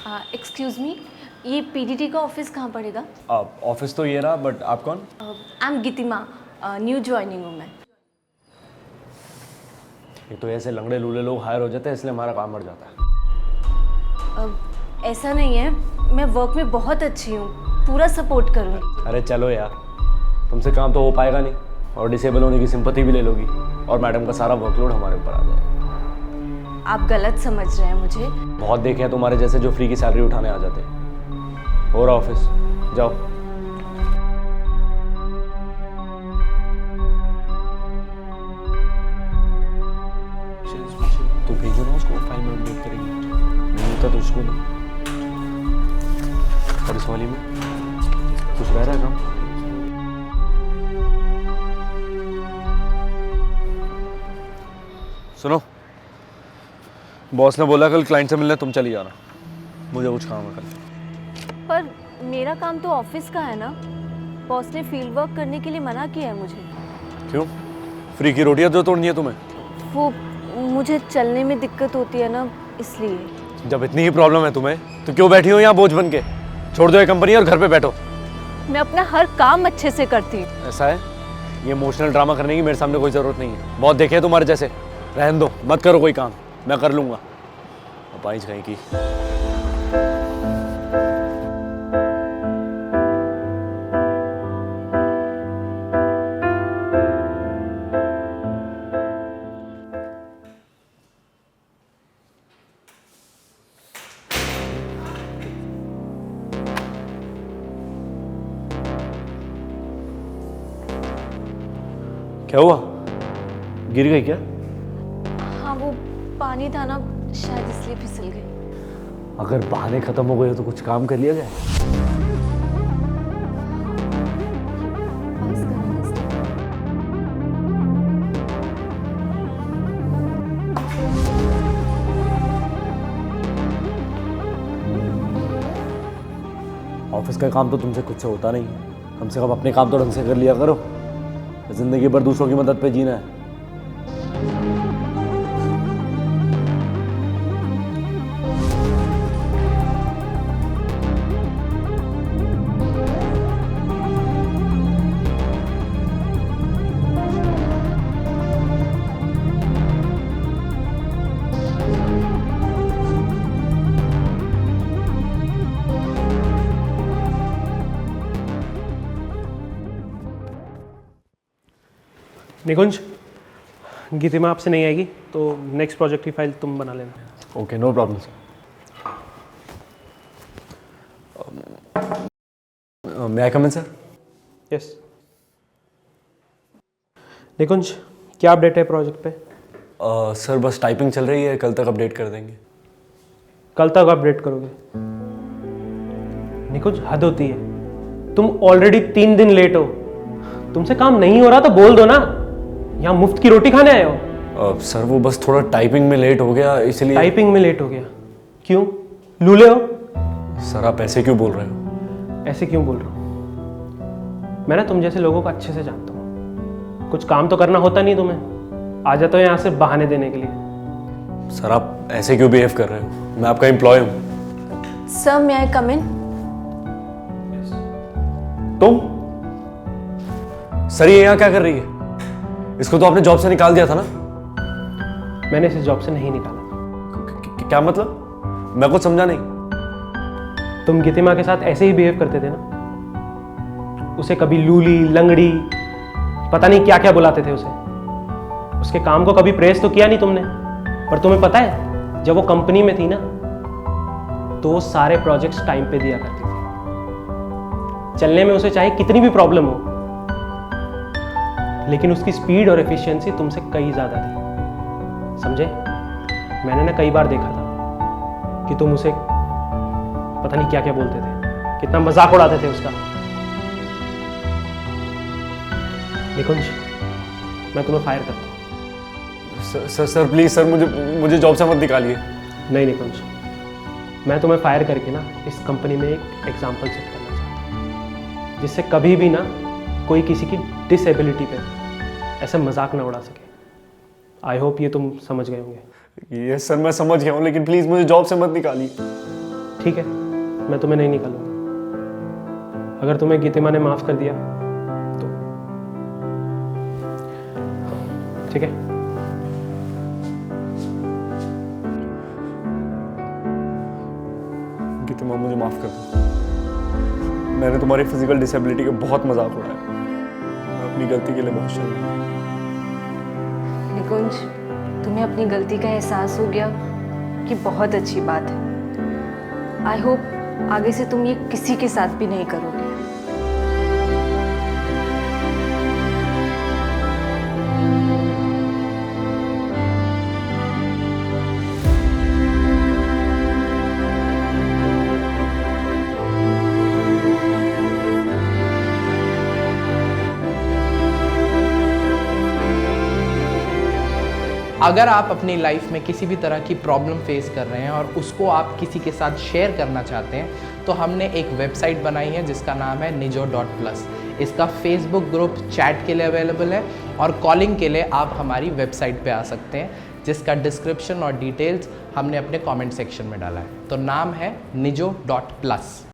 Excuse me, ये PDT का office कहाँ पड़ेगा? ऑफिस तो ये रहा, बट आप कौन? आई एम गीतिमा, न्यू ज्वाइनिंग हूँ मैं। ये तो ऐसे लंगड़े लूले लोग हायर हो जाते हैं, इसलिए हमारा काम बढ़ जाता है। ऐसा नहीं है, मैं वर्क में बहुत अच्छी हूँ, पूरा सपोर्ट करूँगी। अरे चलो यार, तुमसे काम तो हो पाएगा नहीं, और डिसेबल होने की सिंपैथी भी ले लोगी, और मैडम का सारा वर्कलोड हमारे ऊपर आ जाएगा। आप गलत समझ रहे हैं मुझे। बहुत देखे हैं तुम्हारे जैसे जो फ्री की सैलरी उठाने आ जाते हैं। हो रहा ऑफिस, जाओ। तो भेजो ना उसको, फाइल में अपडेट करेगी। नहीं होता तो उसको दो। और इस वाली में कुछ रह रहा है काम? सुनो, बॉस ने बोला कल क्लाइंट से मिलने तुम चली जाना, मुझे कुछ काम है कल। पर मेरा काम तो ऑफिस का है ना, बॉस ने फील्ड वर्क करने के लिए मना किया है मुझे। क्यों? फ्री की रोटियां जो तोड़नी है तुम्हें? वो मुझे चलने में दिक्कत होती है ना, इसलिए। जब इतनी ही प्रॉब्लम है तुम्हें तो क्यों बैठी हो यहाँ बोझ बन के? छोड़ दो ये कंपनी और घर पे बैठो। मैं अपना हर काम अच्छे से करती हूँ। ऐसा है? ये इमोशनल ड्रामा करने की मेरे सामने कोई ज़रूरत नहीं है, बहुत देखे हैं तुम्हारे जैसे। रहने दो, मत करो कोई काम, मैं कर लूँगा। अपाइज कहीं की। क्या हुआ? गिर गई क्या? हाँ, वो पानी था ना, शायद इसलिए फिसल गई। अगर बहाने खत्म हो गए तो कुछ काम कर लिया जाए। पास करना है इसलिए। ऑफिस का काम तो तुमसे खुद से होता नहीं है, कम से कम अपने काम तो ढंग से कर लिया करो। जिंदगी भर दूसरों की मदद पे जीना है। निकुंज, गीतिमा आपसे नहीं आएगी तो नेक्स्ट प्रोजेक्ट की फाइल तुम बना लेना। Okay, no problem sir. May I come in sir? Yes. Nikunj, क्या अपडेट है प्रोजेक्ट पे? सर बस टाइपिंग चल रही है, कल तक अपडेट कर देंगे। कल तक अपडेट करोगे? निकुंज, हद होती है, तुम ऑलरेडी 3 दिन लेट हो। तुमसे काम नहीं हो रहा तो बोल दो ना, यहाँ मुफ्त की रोटी खाने आए हो। सर वो बस थोड़ा टाइपिंग में लेट हो गया, इसलिए। टाइपिंग में लेट हो गया? क्यों? लूले हो? सर आप ऐसे क्यों बोल रहे हो? ऐसे क्यों बोल रहा हूँ? मैं ना तुम जैसे लोगों को अच्छे से जानता हूँ। कुछ काम तो करना होता नहीं तुम्हें, आ जाते हो यहाँ से बहाने देने के लिए। सर आप ऐसे क्यों बिहेव कर रहे हो? मैं आपका एम्प्लॉय हूँ। सर, मे आई कम इन? तुम? सर ये यहाँ क्या कर रही है? इसको तो आपने जॉब से निकाल दिया था ना? मैंने इसे जॉब से नहीं निकाला। क्या मतलब? मैं कुछ समझा नहीं। तुम गीतिमा के साथ ऐसे ही बिहेव करते थे ना। उसे कभी लूली, लंगड़ी, पता नहीं क्या क्या बुलाते थे उसे। उसके काम को कभी प्रेस तो किया नहीं तुमने। पर तुम्हें पता है, जब वो कंपनी में थी ना, तो वो सारे प्रोजेक्ट्स टाइम पे दिया करती थी। चलने में उसे चाहे कितनी भी प्रॉब्लम हो, लेकिन उसकी स्पीड और एफिशिएंसी तुमसे कई ज्यादा थी। समझे? मैंने ना कई बार देखा था कि तुम उसे पता नहीं क्या क्या बोलते थे, कितना मजाक उड़ाते थे उसका। निकुंज, मैं तुम्हें फायर करता हूँ। सर प्लीज सर, मुझे जॉब से मत निकालिए। नहीं निकुंज, मैं तुम्हें फायर करके ना इस कंपनी में एक एग्जाम्पल सेट करना चाहता हूँ, जिससे कभी भी ना कोई किसी की डिसेबिलिटी पे ऐसे मजाक ना उड़ा सके। आई होप ये तुम समझ गए होंगे। यस सर, मैं समझ गया हूँ, लेकिन प्लीज मुझे जॉब से मत निकालिए। ठीक है, मैं तुम्हें नहीं निकालूंगा। अगर तुम्हें गीतिमा ने माफ कर दिया तो ठीक है। गीतिमा मुझे माफ कर दो। मैंने तुम्हारी फिजिकल डिसेबिलिटी का बहुत मजाक उड़ाया। मैं अपनी गलती के लिए बहुत शर्मिंदा हूं। निकुंज, तुम्हें अपनी गलती का एहसास हो गया कि बहुत अच्छी बात है। आई होप आगे से तुम ये किसी के साथ भी नहीं करोगे। अगर आप अपनी लाइफ में किसी भी तरह की प्रॉब्लम फेस कर रहे हैं और उसको आप किसी के साथ शेयर करना चाहते हैं तो हमने एक वेबसाइट बनाई है जिसका नाम है nijo.plus। इसका फेसबुक ग्रुप चैट के लिए अवेलेबल है और कॉलिंग के लिए आप हमारी वेबसाइट पे आ सकते हैं, जिसका डिस्क्रिप्शन और डिटेल्स हमने अपने कमेंट सेक्शन में डाला है। तो नाम है nijo.plus।